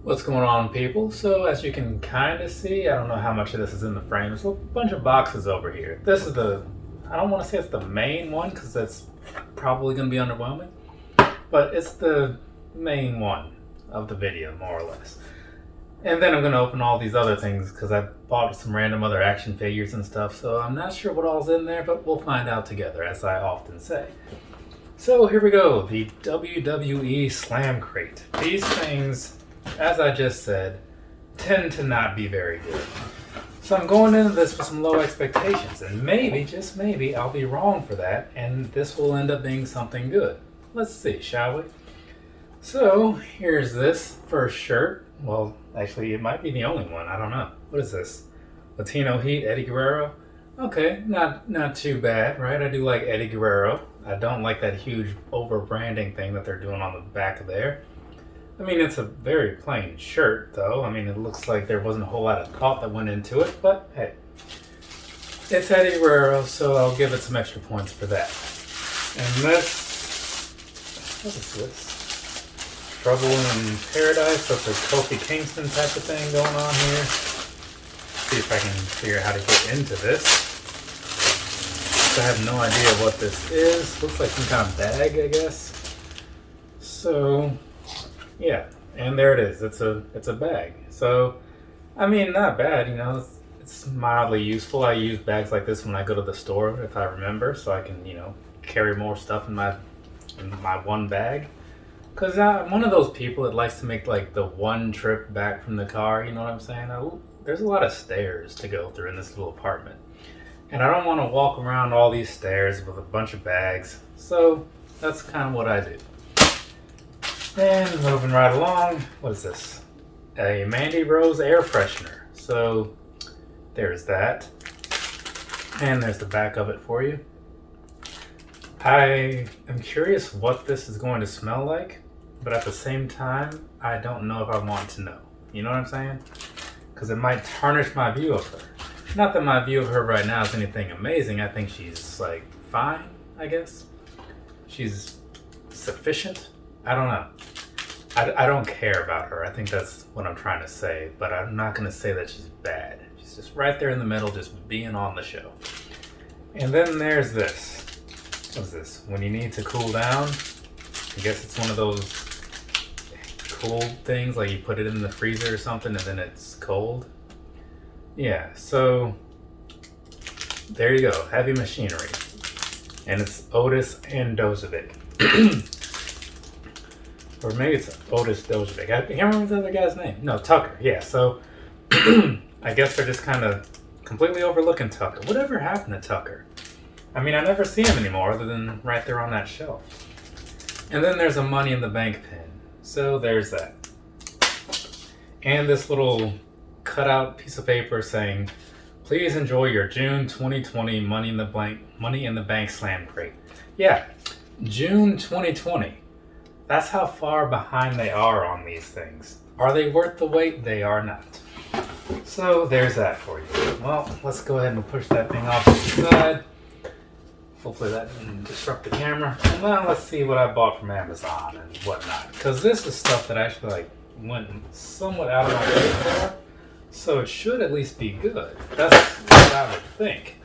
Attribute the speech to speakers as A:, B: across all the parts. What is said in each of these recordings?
A: What's going on, people? So as you can kind of see, I don't know how much of this is in the frame. There's a bunch of boxes over here. This is I don't want to say it's the main one because that's probably going to be underwhelming, but it's the main one of the video, more or less. And then I'm going to open all these other things because I bought some random other action figures and stuff, so I'm not sure what all's in there, but we'll find out together, as I often say. So here we go, the WWE Slam Crate. These things, as I just said, tend to not be very good. So I'm going into this with some low expectations, and maybe, just maybe, I'll be wrong for that, and this will end up being something good. Let's see, shall we? So here's this first shirt. Well, actually, it might be the only one. I don't know. What is this? Latino Heat, Eddie Guerrero. Okay, not too bad, right? I do like Eddie Guerrero. I don't like that huge over-branding thing that they're doing on the back of there. I mean, it's a very plain shirt, though. I mean, it looks like there wasn't a whole lot of thought that went into it, but hey. It's Eddie Guerrero, so I'll give it some extra points for that. And this, what is this? Trouble in Paradise. That's a Kofi Kingston type of thing going on here. See if I can figure out how to get into this. So I have no idea what this is. Looks like some kind of bag, I guess. So, yeah, and there it is. It's a bag. So, I mean, not bad. You know, it's mildly useful. I use bags like this when I go to the store, if I remember, so I can carry more stuff in my one bag. Because I'm one of those people that likes to make like the one trip back from the car, you know what I'm saying? There's a lot of stairs to go through in this little apartment. And I don't want to walk around all these stairs with a bunch of bags. So that's kind of what I do. And moving right along, what is this? A Mandy Rose air freshener. So there's that. And there's the back of it for you. I am curious what this is going to smell like, but at the same time, I don't know if I want to know. You know what I'm saying? Because it might tarnish my view of her. Not that my view of her right now is anything amazing. I think she's like fine, I guess. She's sufficient. I don't know. I don't care about her. I think that's what I'm trying to say, but I'm not going to say that she's bad. She's just right there in the middle, just being on the show. And then there's this. What's this? When you need to cool down, I guess it's one of those cold things, like you put it in the freezer or something and then it's cold. Yeah, so there you go, heavy machinery. And it's Otis and Dozovic. Or maybe it's Otis Dozovic. I can't remember the other guy's name. No, Tucker, yeah, so I guess they're just kind of completely overlooking Tucker. Whatever happened to Tucker? I mean, I never see him anymore other than right there on that shelf. And then there's a Money in the Bank pin. So there's that. And this little cutout piece of paper saying, please enjoy your June 2020 Money in the Bank Slam Crate. Yeah, June 2020. That's how far behind they are on these things. Are they worth the wait? They are not. So there's that for you. Well, let's go ahead and push that thing off to the side. Hopefully that didn't disrupt the camera. And now let's see what I bought from Amazon and whatnot. Because this is stuff that actually went somewhat out of my way for. So it should at least be good. That's what I would think.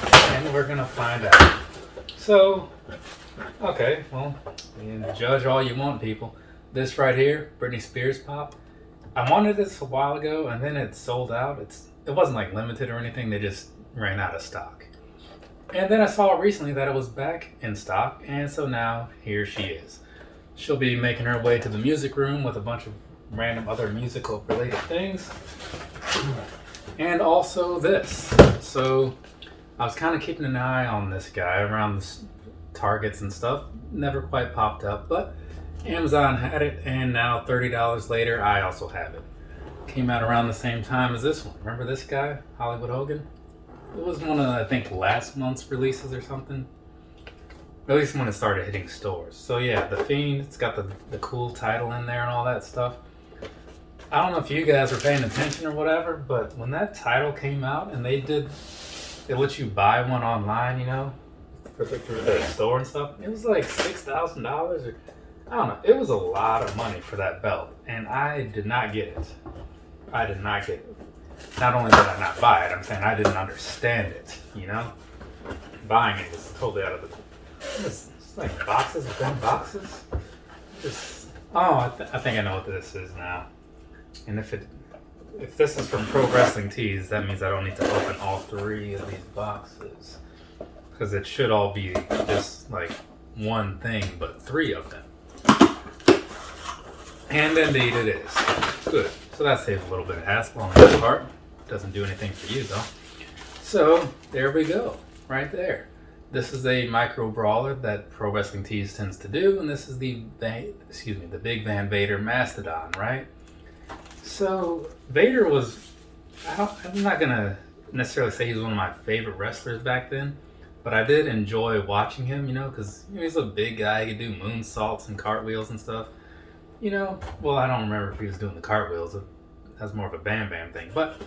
A: And we're going to find out. So, okay, well, you can judge all you want, people. This right here, Britney Spears pop. I wanted this a while ago and then it sold out. It wasn't like limited or anything. They just ran out of stock. And then I saw recently that it was back in stock, and so now here she is. She'll be making her way to the music room with a bunch of random other musical related things. And also this. So I was kind of keeping an eye on this guy around the Targets and stuff. Never quite popped up, but Amazon had it, and now $30 later, I also have it. Came out around the same time as this one. Remember this guy, Hollywood Hogan? It was one of, I think, last month's releases or something. At least when it started hitting stores. So yeah, The Fiend, it's got the cool title in there and all that stuff. I don't know if you guys were paying attention or whatever, but when that title came out and they let you buy one online, for the store and stuff, it was like $6,000 or I don't know. It was a lot of money for that belt, and I did not get it. I did not get it. Not only did I not buy it, I'm saying I didn't understand it, you know? Buying it was totally out of the... It's like boxes within boxes. Just... Oh, I think I know what this is now. And if this is from Pro Wrestling Tees, that means I don't need to open all 3 of these boxes. Because it should all be just like one thing, but 3 of them. And indeed it is. Good. So that saves a little bit of hassle on that part. Doesn't do anything for you though. So there we go. Right there. This is a micro brawler that Pro Wrestling Tees tends to do, and this is the Big Van Vader Mastodon, right? So Vader was, I'm not gonna necessarily say he's one of my favorite wrestlers back then, but I did enjoy watching him, you know, because he's a big guy. He could do moonsaults and cartwheels and stuff. You know, well, I don't remember if he was doing the cartwheels. That's more of a Bam Bam thing, but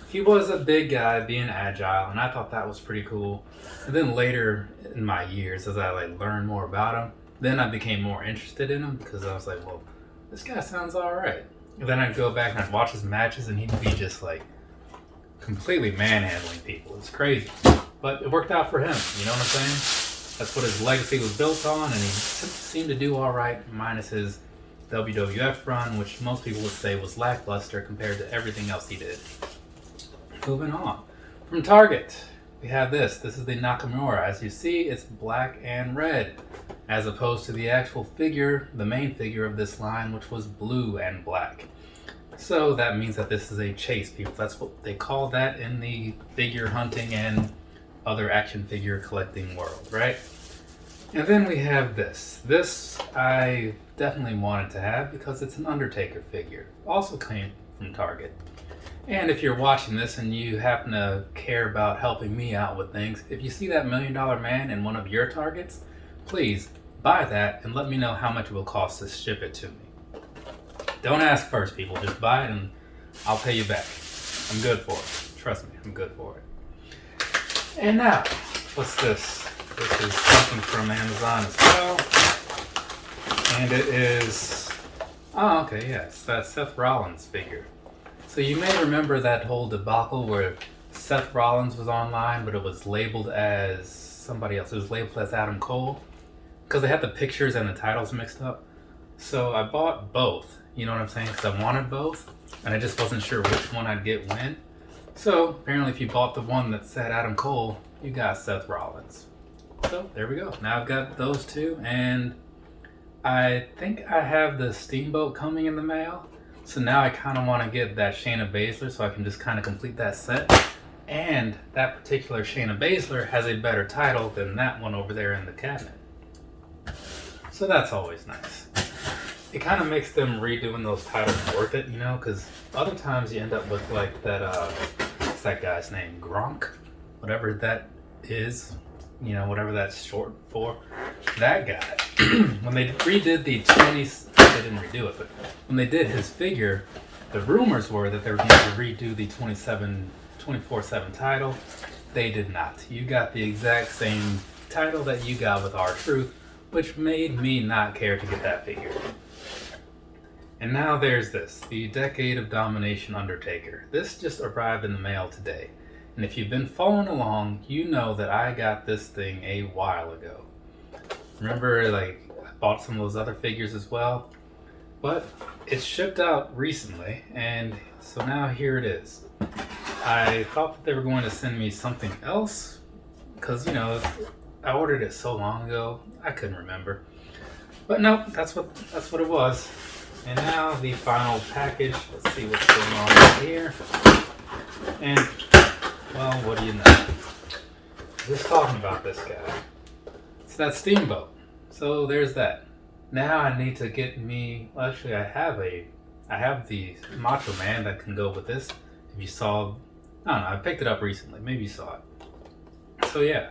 A: he was a big guy being agile, and I thought that was pretty cool. And then later in my years, as I like learned more about him, then I became more interested in him because I was like, well, this guy sounds all right. And then I'd go back and I'd watch his matches, and he'd be just like completely manhandling people. It's crazy, but it worked out for him. You know what I'm saying? That's what his legacy was built on, and he seemed to do all right, minus his WWF run, which most people would say was lackluster compared to everything else he did. Moving on. From Target, we have this. This is the Nakamura. As you see, it's black and red, as opposed to the actual figure, the main figure of this line, which was blue and black. So that means that this is a chase, people. That's what they call that in the figure hunting and other action figure collecting world, right? And then we have this. This I definitely wanted to have because it's an Undertaker figure. Also came from Target. And if you're watching this and you happen to care about helping me out with things, if you see that $1 Million Man in one of your Targets, please buy that and let me know how much it will cost to ship it to me. Don't ask first, people. Just buy it and I'll pay you back. I'm good for it. Trust me, I'm good for it. And now, what's this? This is something from Amazon as well. And it is... Oh, okay, yes. That Seth Rollins figure. So you may remember that whole debacle where Seth Rollins was online, but it was labeled as somebody else. It was labeled as Adam Cole because they had the pictures and the titles mixed up. So I bought both, you know what I'm saying? Because I wanted both, and I just wasn't sure which one I'd get when. So apparently if you bought the one that said Adam Cole, you got Seth Rollins. So there we go. Now I've got those two, and I think I have the Steamboat coming in the mail. So now I kind of want to get that Shayna Baszler so I can just kind of complete that set. And that particular Shayna Baszler has a better title than that one over there in the cabinet. So that's always nice. It kind of makes them redoing those titles worth it, you know, because other times you end up with like that, what's that guy's name? Gronk? Whatever that is, you know, whatever that's short for. That guy. When they redid the 20s, they didn't redo it, but when they did his figure, the rumors were that they were going to redo the 24/7 title. They did not. You got the exact same title that you got with R-Truth, which made me not care to get that figure. And now there's this, the Decade of Domination Undertaker. This just arrived in the mail today. And if you've been following along, you know that I got this thing a while ago. Remember, like, I bought some of those other figures as well. But it's shipped out recently, and so now here it is. I thought that they were going to send me something else, because, you know, I ordered it so long ago, I couldn't remember. But no, that's what it was. And now the final package. Let's see what's going on here. And, well, what do you know? Just talking about this guy. It's that Steamboat. So there's that. Now I need to get me. Well, actually, I have the Macho Man that can go with this. If you saw, I don't know. I picked it up recently. Maybe you saw it. So yeah.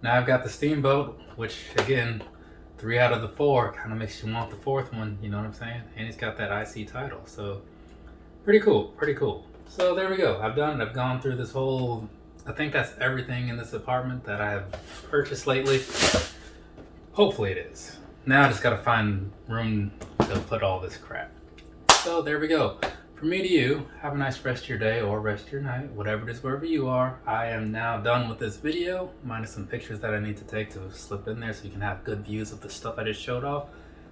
A: Now I've got the Steamboat, which again, 3 out of the 4 kind of makes you want the 4th one. You know what I'm saying? And he's got that IC title. So pretty cool. Pretty cool. So there we go. I've done it. I've gone through this whole. I think that's everything in this apartment that I have purchased lately. Hopefully it is. Now I just gotta find room to put all this crap. So there we go. From me to you, have a nice rest of your day or rest of your night, whatever it is, wherever you are. I am now done with this video, minus some pictures that I need to take to slip in there so you can have good views of the stuff I just showed off.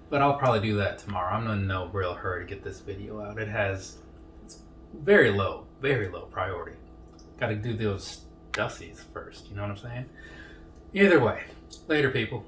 A: But I'll probably do that tomorrow. I'm in no real hurry to get this video out. It's very low priority. Gotta do those Dussies first, you know what I'm saying? Either way, later people.